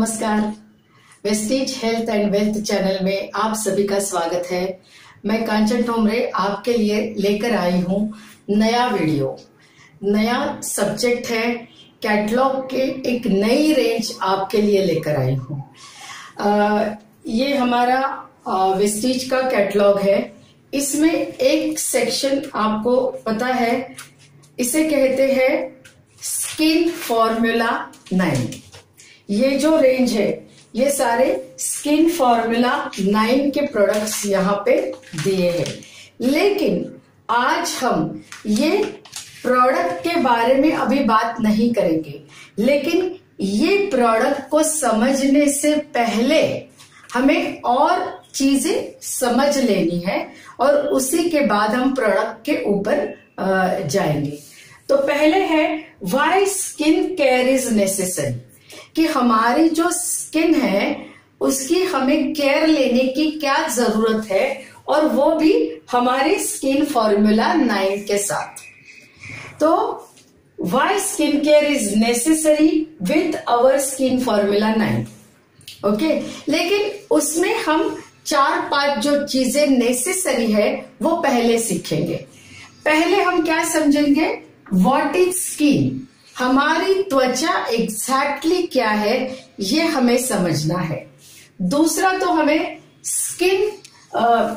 नमस्कार। Vestige health and wealth channel में आप सभी का स्वागत है। मैं कांचन ठोमरे आपके लिए लेकर आई हूँ नया वीडियो। नया सब्जेक्ट है, कैटलॉग के एक नई रेंज आपके लिए लेकर आई हूँ। ये हमारा वेस्टीज का कैटलॉग है। इसमें एक सेक्शन आपको पता है, इसे कहते हैं स्किन फॉर्मूला 9। ये जो रेंज है ये सारे स्किन फॉर्मूला 9 के प्रोडक्ट्स यहाँ पे दिए हैं। लेकिन आज हम ये प्रोडक्ट के बारे में अभी बात नहीं करेंगे, लेकिन ये प्रोडक्ट को समझने से पहले हमें और चीजें समझ लेनी है और उसी के बाद हम प्रोडक्ट के ऊपर जाएंगे। तो पहले है why skin care is necessary, कि हमारी जो स्किन है उसकी हमें केयर लेने की क्या जरूरत है, और वो भी हमारे स्किन फॉर्मूला 9 के साथ। तो why skin care is necessary with our skin formula 9। Okay, लेकिन उसमें हम 4-5 जो चीजें नेसेसरी है वो पहले सीखेंगे। पहले हम क्या समझेंगे, व्हाट इज स्किन, हमारी त्वचा एग्जैक्टली क्या है ये हमें समझना है। दूसरा तो हमें स्किन,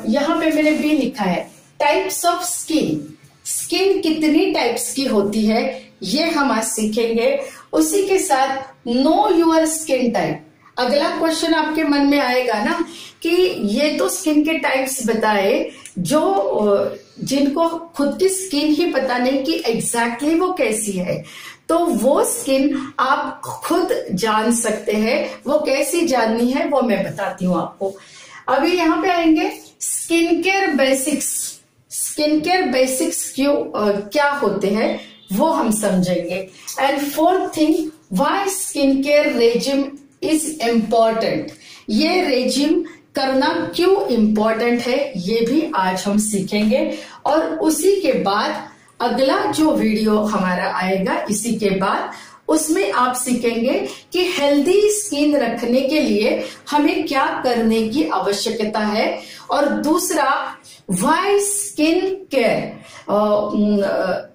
यहां पे मैंने भी लिखा है टाइप्स ऑफ स्किन, स्किन कितनी टाइप्स की होती है ये हम आज सीखेंगे। उसी के साथ नो योर स्किन टाइप। अगला क्वेश्चन आपके मन में आएगा ना कि ये तो स्किन के टाइप्स बताए, जो जिनको खुद की स्किन ही पता नहीं कि एग्जैक्टली वो कैसी है, तो वो स्किन आप खुद जान सकते हैं। वो कैसी जाननी है वो मैं बताती हूँ आपको। अभी यहाँ पे आएंगे skin care basics. Skin care basics क्या होते हैं वो हम समझेंगे। And fourth thing, why skin care regime is important, ये रेजिम करना क्यों इम्पोर्टेंट है ये भी आज हम सीखेंगे। और उसी के बाद अगला जो वीडियो हमारा आएगा इसी के बाद, उसमें आप सीखेंगे कि हेल्दी स्किन रखने के लिए हमें क्या करने की आवश्यकता है। और दूसरा, why skin care,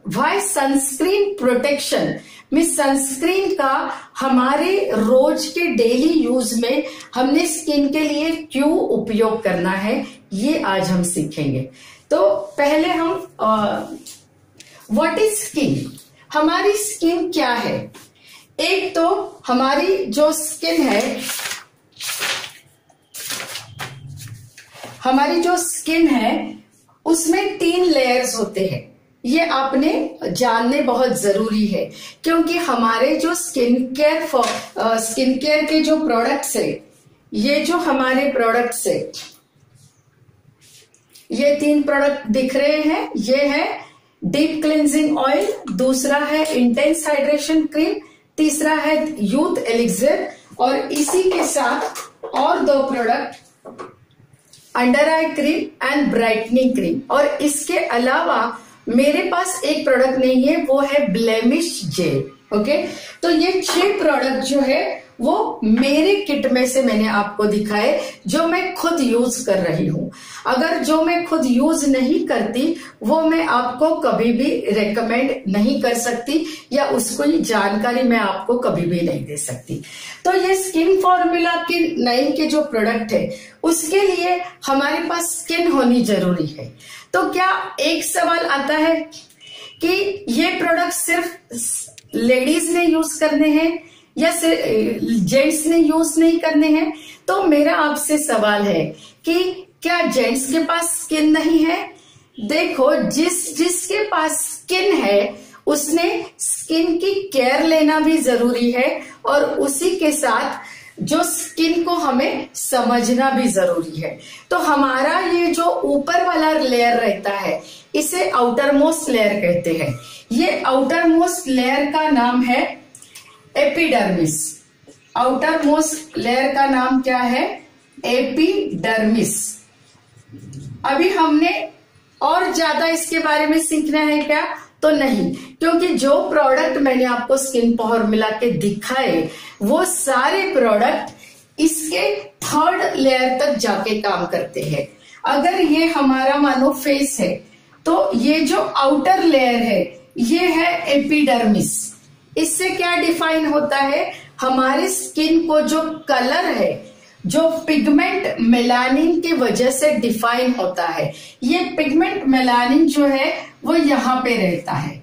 why sunscreen protection में सनस्क्रीन का हमारे रोज के डेली यूज में हमने स्किन के लिए क्यों उपयोग करना है ये आज हम सीखेंगे। तो पहले हम व्हाट इज स्किन, हमारी स्किन क्या है। एक तो हमारी जो स्किन है, हमारी जो स्किन है उसमें 3 लेयर्स होते हैं। ये आपने जानने बहुत जरूरी है, क्योंकि हमारे जो स्किन केयर के जो प्रोडक्ट्स है, ये जो हमारे प्रोडक्ट्स है, ये 3 प्रोडक्ट दिख रहे हैं। ये है डीप क्लिंजिंग ऑयल, दूसरा है इंटेंस हाइड्रेशन क्रीम, तीसरा है यूथ एलिक्सर, और इसी के साथ और 2 product under eye cream and brightening cream. और इसके अलावा मेरे पास एक प्रोडक्ट नहीं है, वो है ब्लेमिश जेल। ओके, तो ये 6 प्रोडक्ट जो है वो मेरे किट में से मैंने आपको दिखाए, जो मैं खुद यूज कर रही हूं। अगर जो मैं खुद यूज नहीं करती वो मैं आपको कभी भी रेकमेंड नहीं कर सकती, या उसको जानकारी मैं आपको कभी भी नहीं दे सकती। तो ये स्किन फॉर्मूला के 9 के जो प्रोडक्ट है उसके लिए हमारे पास स्किन होनी जरूरी है। तो क्या एक सवाल आता है कि ये प्रोडक्ट सिर्फ लेडीज ने यूज करने हैं या जेंट्स ने यूज नहीं करने हैं? तो मेरा आपसे सवाल है कि क्या जेंट्स के पास स्किन नहीं है? देखो, जिसके पास स्किन है उसने स्किन की केयर लेना भी जरूरी है, और उसी के साथ जो स्किन को हमें समझना भी जरूरी है। तो हमारा ये जो ऊपर वाला लेयर रहता है इसे आउटर मोस्ट लेयर कहते हैं। ये आउटर मोस्ट लेयर का नाम है एपिडर्मिस। आउटर मोस्ट लेयर का नाम क्या है? एपिडर्मिस। अभी हमने और ज्यादा इसके बारे में सीखना है क्या, तो नहीं, क्योंकि जो प्रोडक्ट मैंने आपको स्किन फॉर्मूला के दिखाए वो सारे प्रोडक्ट इसके थर्ड लेयर तक जाके काम करते हैं। अगर ये हमारा मानो फेस है तो ये जो आउटर लेयर है ये है एपिडर्मिस। इससे क्या डिफाइन होता है, हमारे स्किन को जो कलर है, जो पिगमेंट मेलानिन की वजह से डिफाइन होता है। ये पिगमेंट मेलानिन जो है वो यहाँ पे रहता है।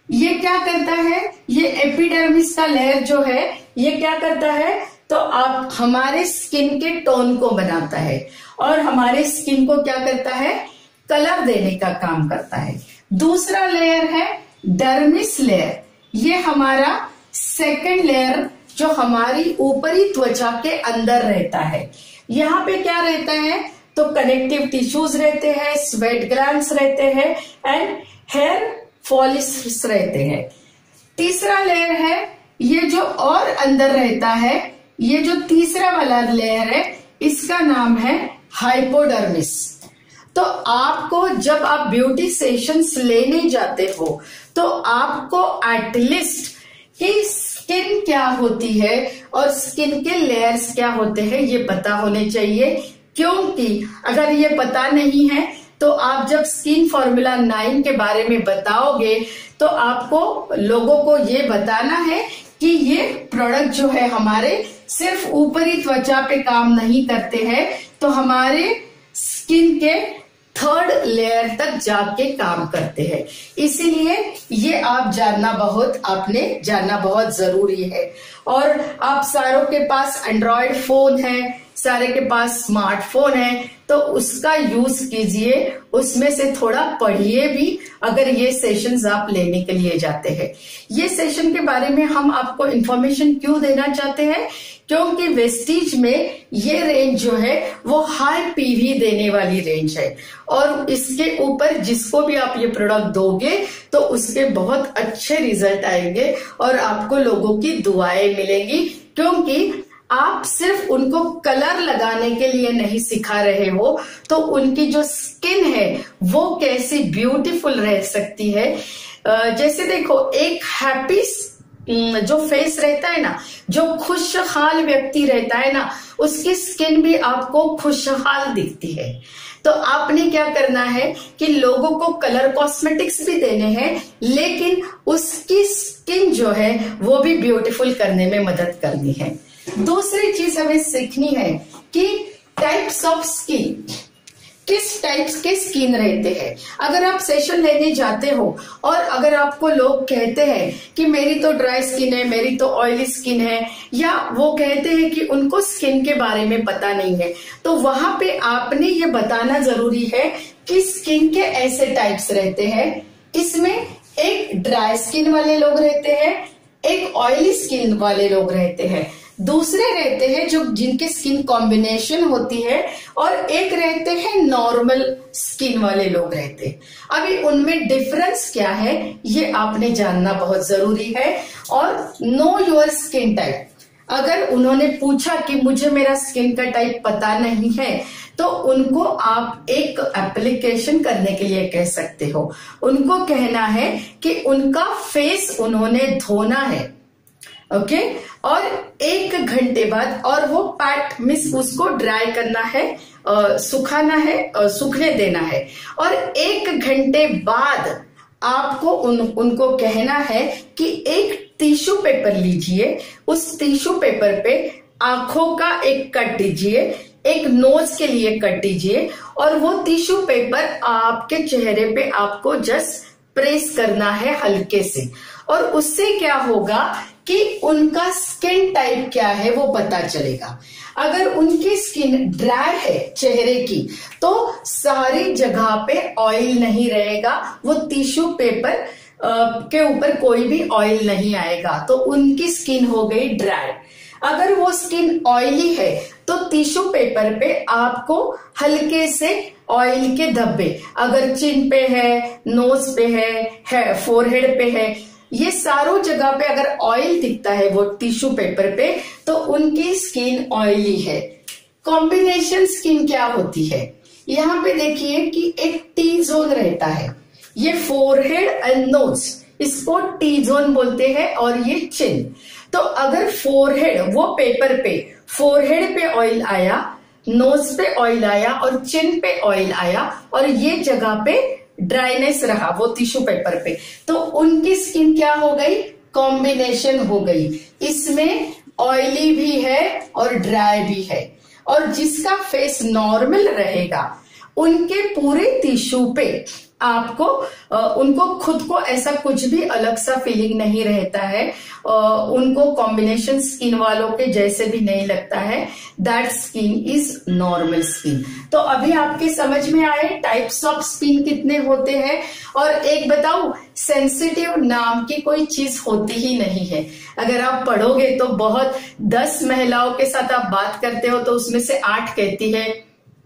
ये क्या करता है, ये एपिडर्मिस का लेयर जो है ये क्या करता है, तो आप हमारे स्किन के टोन को बनाता है और हमारे स्किन को क्या करता है, कलर देने का काम करता है। दूसरा लेयर है डर्मिस लेयर। ये हमारा सेकंड लेयर जो हमारी ऊपरी त्वचा के अंदर रहता है। यहाँ पे क्या रहता है, तो कनेक्टिव टिश्यूज रहते हैं, स्वेट ग्लैंड्स रहते हैं एंड हेयर फॉलिकल्स रहते हैं। तीसरा लेयर है ये जो और अंदर रहता है, ये जो तीसरा वाला लेयर है इसका नाम है हाइपोडर्मिस। तो आपको जब आप ब्यूटी सेशंस लेने जाते हो तो आपको एटलीस्ट कि स्किन क्या होती है और स्किन के लेयर्स क्या होते हैं ये पता होने चाहिए, क्योंकि अगर ये पता नहीं है तो आप जब स्किन फॉर्मूला 9 के बारे में बताओगे तो आपको लोगों को ये बताना है कि ये प्रोडक्ट जो है हमारे सिर्फ ऊपरी त्वचा पे काम नहीं करते हैं, तो हमारे स्किन के थर्ड लेयर तक जाके काम करते हैं। इसीलिए ये आपने जानना बहुत जरूरी है। और आप सारों के पास एंड्रॉयड फोन है, सारे के पास स्मार्टफोन है, तो उसका यूज कीजिए, उसमें से थोड़ा पढ़िए भी अगर ये सेशंस आप लेने के लिए जाते हैं। ये सेशन के बारे में हम आपको इंफॉर्मेशन क्यों देना चाहते हैं, क्योंकि वेस्टीज में ये रेंज जो है वो हाई पीवी देने वाली रेंज है और इसके ऊपर जिसको भी आप ये प्रोडक्ट दोगे तो उसके बहुत अच्छे रिजल्ट आएंगे और आपको लोगों की दुआएं मिलेंगी, क्योंकि आप सिर्फ उनको कलर लगाने के लिए नहीं सिखा रहे हो, तो उनकी जो स्किन है वो कैसी ब्यूटीफुल रह सकती है। जैसे देखो, एक हैप्पी जो फेस रहता है ना, जो खुशहाल व्यक्ति रहता है ना, उसकी स्किन भी आपको खुशहाल दिखती है। तो आपने क्या करना है कि लोगों को कलर कॉस्मेटिक्स भी देने हैं, लेकिन उसकी स्किन जो है वो भी ब्यूटीफुल करने में मदद करनी है। दूसरी चीज हमें सीखनी है कि टाइप्स ऑफ स्किन, किस टाइप्स के स्किन रहते हैं। अगर आप सेशन लेने जाते हो और अगर आपको लोग कहते हैं कि मेरी तो ड्राई स्किन है, मेरी तो ऑयली स्किन है, या वो कहते हैं कि उनको स्किन के बारे में पता नहीं है, तो वहां पे आपने ये बताना जरूरी है कि स्किन के ऐसे टाइप्स रहते हैं। इसमें एक ड्राई स्किन वाले लोग रहते हैं, एक ऑयली स्किन वाले लोग रहते हैं, दूसरे रहते हैं जो जिनके स्किन कॉम्बिनेशन होती है, और एक रहते हैं नॉर्मल स्किन वाले लोग रहते हैं। अभी उनमें डिफरेंस क्या है ये आपने जानना बहुत जरूरी है। और नो योर स्किन टाइप, अगर उन्होंने पूछा कि मुझे मेरा स्किन का टाइप पता नहीं है, तो उनको आप एक एप्लीकेशन करने के लिए कह सकते हो। उनको कहना है कि उनका फेस उन्होंने धोना है, ओके, और 1 घंटे बाद, और वो पैट मिस उसको ड्राई करना है, सुखाना है, सूखने देना है, और 1 घंटे बाद आपको उनको कहना है कि एक टिश्यू पेपर लीजिए, उस टिश्यू पेपर पे आंखों का एक कट दीजिए, एक नोज के लिए कट दीजिए, और वो टिश्यू पेपर आपके चेहरे पे आपको जस्ट प्रेस करना है हल्के से। और उससे क्या होगा कि उनका स्किन टाइप क्या है वो पता चलेगा। अगर उनकी स्किन ड्राई है चेहरे की, तो सारी जगह पे ऑयल नहीं रहेगा, वो टिश्यू पेपर के ऊपर कोई भी ऑयल नहीं आएगा, तो उनकी स्किन हो गई ड्राई। अगर वो स्किन ऑयली है तो टिश्यू पेपर पे आपको हल्के से ऑयल के धब्बे, अगर चिन पे है, नोज पे है, फोरहेड पे है, ये सारों जगह पे अगर ऑयल दिखता है वो टिश्यू पेपर पे, तो उनकी स्किन ऑयली है। कॉम्बिनेशन स्किन क्या होती है, यहाँ पे देखिए कि एक टी जोन रहता है, ये फोरहेड एंड नोज, इसको टी जोन बोलते हैं, और ये चिन। तो अगर फोरहेड, वो पेपर पे फोरहेड पे ऑयल आया, नोज पे ऑयल आया और चिन पे ऑयल आया, और ये जगह पे ड्राइनेस रहा वो टिश्यू पेपर पे, तो उनकी स्किन क्या हो गई, कॉम्बिनेशन हो गई। इसमें ऑयली भी है और ड्राई भी है। और जिसका फेस नॉर्मल रहेगा उनके पूरे टिश्यू पे आपको उनको खुद को ऐसा कुछ भी अलग सा फीलिंग नहीं रहता है, उनको कॉम्बिनेशन स्किन वालों के जैसे भी नहीं लगता है। That skin is normal skin. तो अभी आपके समझ में आए टाइप्स ऑफ स्किन कितने होते हैं। और एक बताऊं, सेंसिटिव नाम की कोई चीज होती ही नहीं है। अगर आप पढ़ोगे तो बहुत 10 महिलाओं के साथ आप बात करते हो तो उसमें से 8 कहती है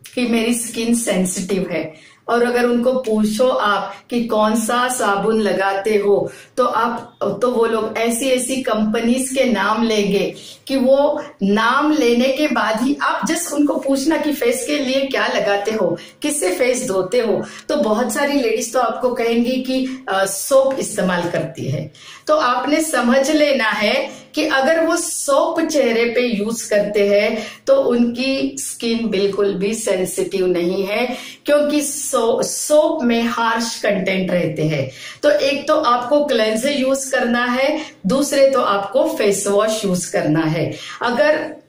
कि मेरी स्किन सेंसिटिव है। और अगर उनको पूछो आप कि कौन सा साबुन लगाते हो, तो वो लोग ऐसी ऐसी कंपनीज के नाम लेंगे कि वो नाम लेने के बाद ही आप जस्ट उनको पूछना कि फेस के लिए क्या लगाते हो, किससे फेस धोते हो, तो बहुत सारी लेडीज तो आपको कहेंगी कि सोप इस्तेमाल करती है। तो आपने समझ लेना है कि अगर वो सोप चेहरे पे यूज करते हैं तो उनकी स्किन बिल्कुल भी सेंसिटिव नहीं है, क्योंकि सोप में हार्श कंटेंट रहते हैं। तो एक तो आपको क्लेंजर यूज करना है, दूसरे तो आपको फेस वॉश यूज करना है। अगर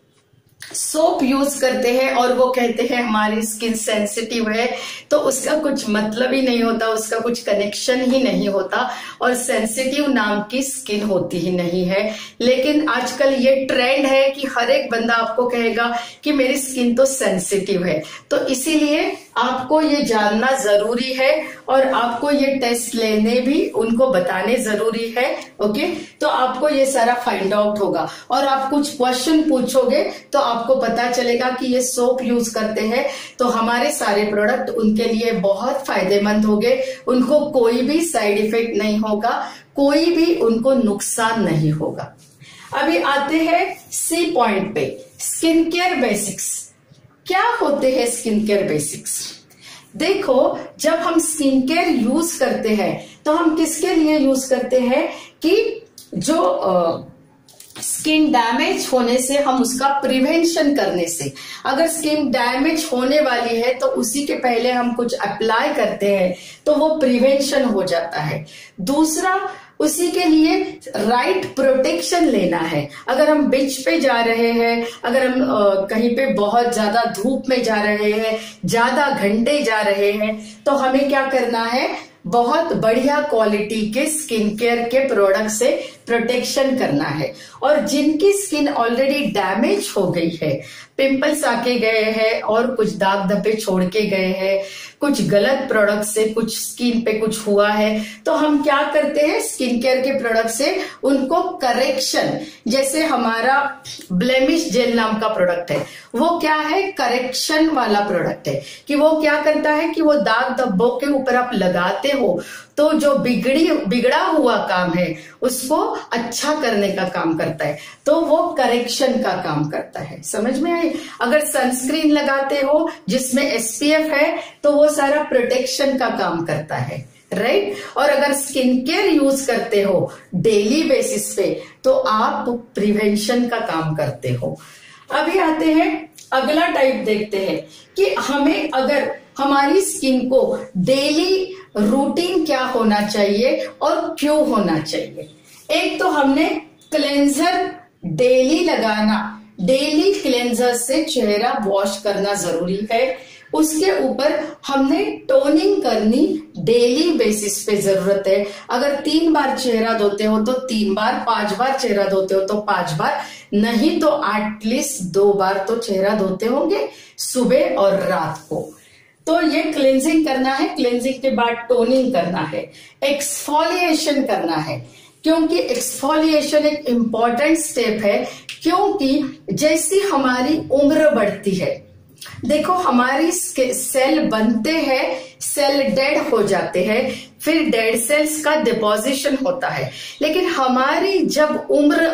सोप यूज करते हैं और वो कहते हैं हमारी स्किन सेंसिटिव है, तो उसका कुछ मतलब ही नहीं होता, उसका कुछ कनेक्शन ही नहीं होता, और सेंसिटिव नाम की स्किन होती ही नहीं है। लेकिन आजकल ये ट्रेंड है कि हर एक बंदा आपको कहेगा कि मेरी स्किन तो सेंसिटिव है। तो इसीलिए आपको ये जानना जरूरी है और आपको ये टेस्ट लेने भी उनको बताने जरूरी है। ओके, तो आपको ये सारा फाइंड आउट होगा और आप कुछ क्वेश्चन पूछोगे तो आपको पता चलेगा कि ये सोप यूज करते हैं तो हमारे सारे प्रोडक्ट उनके लिए बहुत फायदेमंद होंगे, उनको कोई भी साइड इफेक्ट नहीं होगा, कोई भी उनको नुकसान नहीं होगा। अभी आते हैं सी पॉइंट पे, स्किन केयर बेसिक्स। क्या होते हैं स्किन केयर बेसिक्स? देखो, जब हम स्किन केयर यूज करते हैं तो हम किसके लिए यूज करते हैं कि जो स्किन डैमेज होने से हम उसका प्रिवेंशन करने से, अगर स्किन डैमेज होने वाली है तो उसी के पहले हम कुछ अप्लाई करते हैं तो वो प्रिवेंशन हो जाता है। दूसरा, उसी के लिए राइट प्रोटेक्शन लेना है। अगर हम बीच पे जा रहे हैं, अगर हम कहीं पे बहुत ज्यादा धूप में जा रहे हैं, ज्यादा घंटे जा रहे हैं, तो हमें क्या करना है, बहुत बढ़िया क्वालिटी के स्किन केयर के प्रोडक्ट से प्रोटेक्शन करना है। और जिनकी स्किन ऑलरेडी डैमेज हो गई है, पिंपल्स आके गए हैं और कुछ दाग धब्बे छोड़ के गए हैं, कुछ गलत प्रोडक्ट से कुछ स्किन पे कुछ हुआ है, तो हम क्या करते हैं, स्किन केयर के प्रोडक्ट से उनको करेक्शन, जैसे हमारा ब्लेमिश जेल नाम का प्रोडक्ट है, वो क्या है, करेक्शन वाला प्रोडक्ट है कि वो क्या करता है कि वो दाग धब्बों के ऊपर आप लगाते हो तो जो बिगड़ा हुआ काम है उसको अच्छा करने का काम करता है, तो वो करेक्शन का काम करता है। समझ में आई? अगर सनस्क्रीन लगाते हो जिसमें एसपीएफ है तो वो सारा प्रोटेक्शन का काम करता है, राइट? और अगर स्किन केयर यूज करते हो डेली बेसिस पे तो आप प्रिवेंशन का काम करते हो। अभी आते हैं अगला टाइप, देखते हैं कि हमें अगर हमारी स्किन को डेली रूटीन क्या होना चाहिए और क्यों होना चाहिए। एक तो हमने क्लेंजर डेली लगाना, डेली क्लेंजर से चेहरा वॉश करना जरूरी है। उसके ऊपर हमने टोनिंग करनी डेली बेसिस पे जरूरत है। अगर 3 बार चेहरा धोते हो तो 3 बार, 5 बार चेहरा धोते हो तो 5 बार, नहीं तो एटलीस्ट 2 बार तो चेहरा धोते होंगे, सुबह और रात को। तो ये क्लेंजिंग करना है, क्लेंजिंग के बाद टोनिंग करना है, एक्सफोलिएशन करना है, क्योंकि एक्सफोलिएशन एक इंपॉर्टेंट स्टेप है। क्योंकि जैसी हमारी उम्र बढ़ती है, देखो हमारी सेल बनते हैं, सेल डेड हो जाते हैं, फिर डेड सेल्स का डिपोजिशन होता है। लेकिन हमारी जब उम्र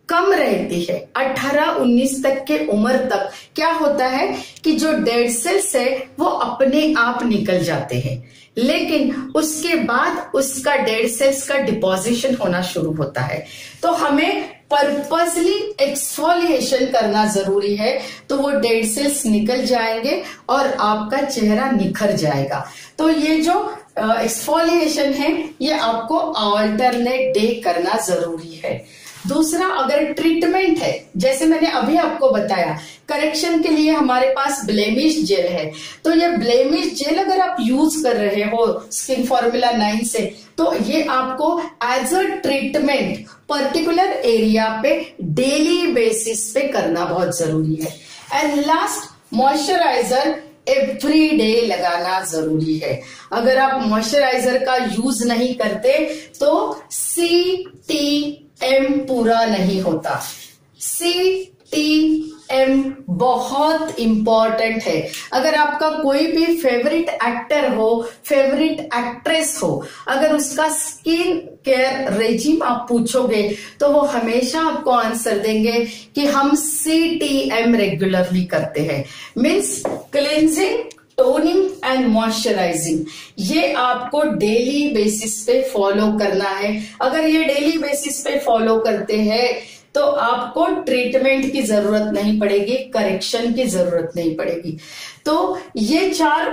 कम रहती है, 18-19 तक के उम्र तक क्या होता है कि जो डेड सेल्स है वो अपने आप निकल जाते हैं। लेकिन उसके बाद उसका डेड सेल्स का डिपोजिशन होना शुरू होता है। तो हमें पर्पसली एक्सफोलिएशन करना जरूरी है, तो वो डेड सेल्स निकल जाएंगे और आपका चेहरा निखर जाएगा। तो ये जो एक्सफोलिएशन है ये आपको अल्टरनेट डे करना जरूरी है। दूसरा, अगर ट्रीटमेंट है, जैसे मैंने अभी आपको बताया, करेक्शन के लिए हमारे पास ब्लेमिश जेल है, तो ये ब्लेमिश जेल अगर आप यूज कर रहे हो स्किन फॉर्मूला 9 से, तो ये आपको as a treatment particular area पे डेली बेसिस पे करना बहुत जरूरी है। And last, moisturiser every day लगाना जरूरी है। अगर आप मॉइस्चराइजर का यूज नहीं करते तो CTM पूरा नहीं होता। CTM बहुत इंपॉर्टेंट है। अगर आपका कोई भी फेवरेट एक्टर हो, फेवरेट एक्ट्रेस हो, अगर उसका स्किन केयर रेजिम आप पूछोगे तो वो हमेशा आपको आंसर देंगे कि हम CTM रेगुलरली करते हैं। Means cleansing, toning and moisturising, ये आपको डेली बेसिस पे फॉलो करना है। अगर ये डेली बेसिस पे फॉलो करते हैं तो आपको ट्रीटमेंट की जरूरत नहीं पड़ेगी, करेक्शन की जरूरत नहीं पड़ेगी। तो ये 4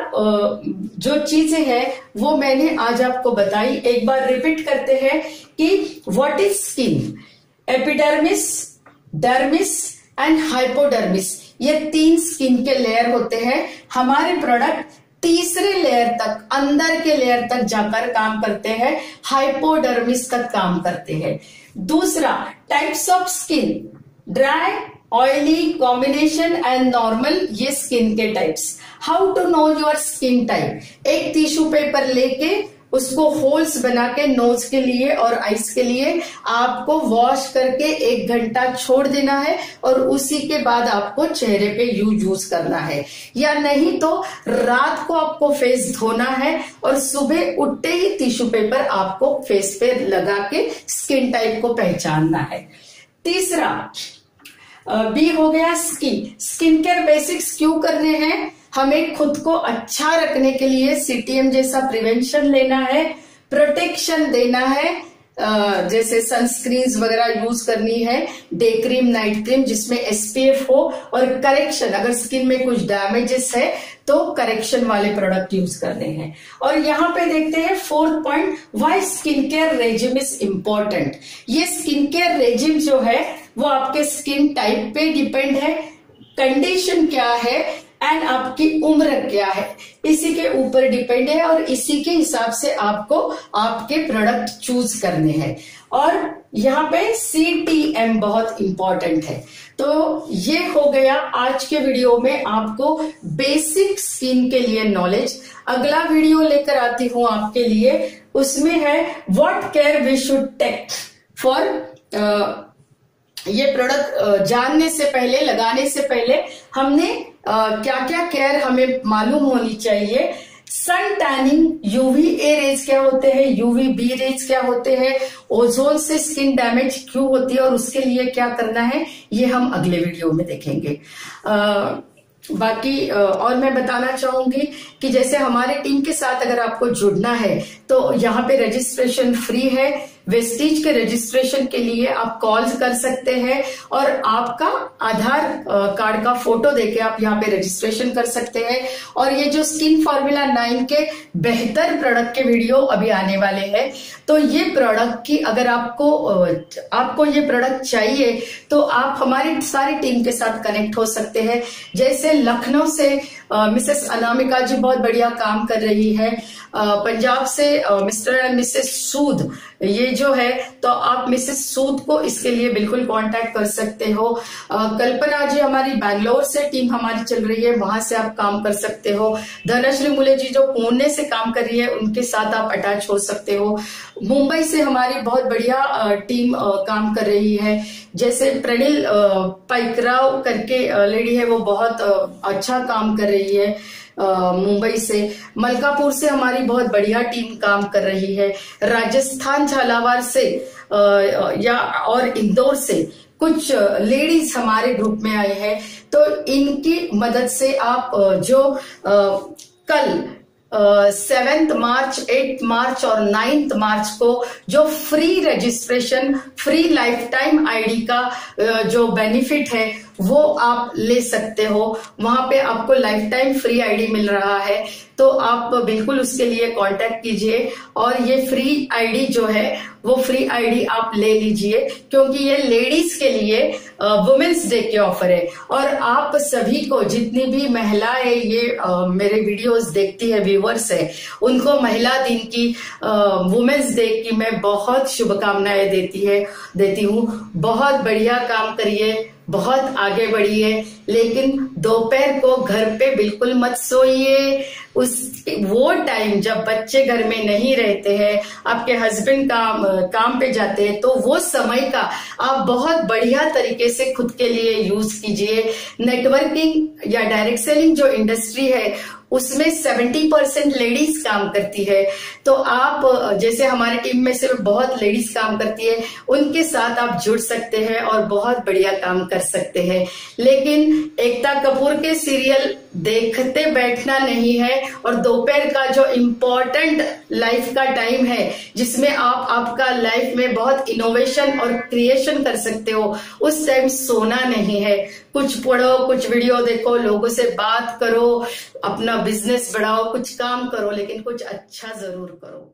जो चीजें हैं वो मैंने आज आपको बताई। एक बार रिपीट करते हैं कि what is skin. Epidermis, dermis and hypodermis, ये 3 स्किन के लेयर होते हैं। हमारे प्रोडक्ट तीसरे लेयर तक, अंदर के लेयर तक जाकर काम करते हैं, हाइपोडर्मिस तक काम करते हैं। दूसरा, types of skin, dry, oily, combination and normal, ये स्किन के types. How to know your skin type. एक टिश्यू पेपर लेके उसको होल्स बना के नोज के लिए और आईज के लिए आपको वॉश करके 1 घंटा छोड़ देना है और उसी के बाद आपको चेहरे पे यूज करना है। या नहीं तो रात को आपको फेस धोना है और सुबह उठते ही टिश्यू पेपर आपको फेस पे लगा के स्किन टाइप को पहचानना है। तीसरा बी हो गया स्किन केयर बेसिक्स क्यों करने हैं। हमें खुद को अच्छा रखने के लिए CTM जैसा प्रिवेंशन लेना है, प्रोटेक्शन देना है, जैसे सनस्क्रीन्स वगैरह यूज करनी है, डे क्रीम, नाइट क्रीम जिसमें SPF हो, और करेक्शन, अगर स्किन में कुछ डैमेजेस है तो करेक्शन वाले प्रोडक्ट यूज करने हैं। और यहाँ पे देखते हैं 4th point, why skin care regime is important. ये स्किन केयर रेजिम जो है वो आपके स्किन टाइप पे डिपेंड है, कंडीशन क्या है एंड आपकी उम्र क्या है, इसी के ऊपर डिपेंड है और इसी के हिसाब से आपको आपके प्रोडक्ट चूज करने हैं। और यहाँ पे CTM बहुत इंपॉर्टेंट है। तो ये हो गया आज के वीडियो में आपको बेसिक स्किन के लिए नॉलेज। अगला वीडियो लेकर आती हूँ आपके लिए, उसमें है what care we should take for. ये प्रोडक्ट जानने से पहले, लगाने से पहले हमने क्या क्या केयर हमें मालूम होनी चाहिए। सन टैनिंग, UVA रेज क्या होते हैं, UVB रेज क्या होते हैं, ओजोन से स्किन डैमेज क्यों होती है और उसके लिए क्या करना है, ये हम अगले वीडियो में देखेंगे। बाकी और मैं बताना चाहूंगी कि जैसे हमारे टीम के साथ अगर आपको जुड़ना है तो यहाँ पे रजिस्ट्रेशन फ्री है। वेस्टीज के रजिस्ट्रेशन के लिए आप कॉल्स कर सकते हैं और आपका आधार कार्ड का फोटो देके आप यहाँ पे रजिस्ट्रेशन कर सकते हैं। और ये जो स्किन फॉर्मूला 9 के बेहतर प्रोडक्ट के वीडियो अभी आने वाले हैं, तो ये प्रोडक्ट की अगर आपको ये प्रोडक्ट चाहिए तो आप हमारी सारी टीम के साथ कनेक्ट हो सकते हैं। जैसे लखनऊ से मिसेस अनामिका जी बहुत बढ़िया काम कर रही है, पंजाब से मिस्टर एंड मिसेस सूद, ये जो है तो आप मिसेस सूद को इसके लिए बिल्कुल कांटेक्ट कर सकते हो। कल्पना जी हमारी बैंगलोर से टीम हमारी चल रही है, वहां से आप काम कर सकते हो। धनश्री मुले जी जो पुणे से काम कर रही है, उनके साथ आप अटैच हो सकते हो। मुंबई से हमारी बहुत बढ़िया टीम काम कर रही है। जैसे प्रणिल पाइकराव करके लेडी है, वो बहुत अच्छा काम कर रही है मुंबई से। मलकापुर से हमारी बहुत बढ़िया टीम काम कर रही है। राजस्थान झालावाड़ से या और इंदौर से कुछ लेडीज हमारे ग्रुप में आए हैं, तो इनकी मदद से आप जो कल 7 मार्च, 8 मार्च और 9 मार्च को जो free registration, free life time ID का जो बेनिफिट है वो आप ले सकते हो। वहां पे आपको लाइफ टाइम फ्री आईडी मिल रहा है, तो आप बिल्कुल उसके लिए कांटेक्ट कीजिए और ये फ्री आईडी जो है वो फ्री आईडी आप ले लीजिए, क्योंकि ये लेडीज के लिए वुमेन्स डे के ऑफर है। और आप सभी को, जितनी भी महिलाएं ये मेरे वीडियोस देखती है, व्यूवर्स है, उनको महिला दिन की, वुमेन्स डे की मैं बहुत शुभकामनाएं देती हूँ। बहुत बढ़िया काम करिए, बहुत आगे बढ़िए, लेकिन दोपहर को घर पे बिल्कुल मत सोइए। वो टाइम जब बच्चे घर में नहीं रहते हैं, आपके हस्बैंड काम पे जाते हैं, तो वो समय का आप बहुत बढ़िया तरीके से खुद के लिए यूज कीजिए। नेटवर्किंग या डायरेक्ट सेलिंग जो इंडस्ट्री है उसमें 70% लेडीज काम करती है, तो आप, जैसे हमारी टीम में से बहुत लेडीज काम करती है, उनके साथ आप जुड़ सकते हैं और बहुत बढ़िया काम कर सकते हैं। लेकिन एकता कपूर के सीरियल देखते बैठना नहीं है, और दोपहर का जो इम्पोर्टेंट लाइफ का टाइम है जिसमें आप आपका लाइफ में बहुत इनोवेशन और क्रिएशन कर सकते हो, उस टाइम सोना नहीं है। कुछ पढ़ो, कुछ वीडियो देखो, लोगों से बात करो, अपना बिजनेस बढ़ाओ, कुछ काम करो, लेकिन कुछ अच्छा जरूर करो।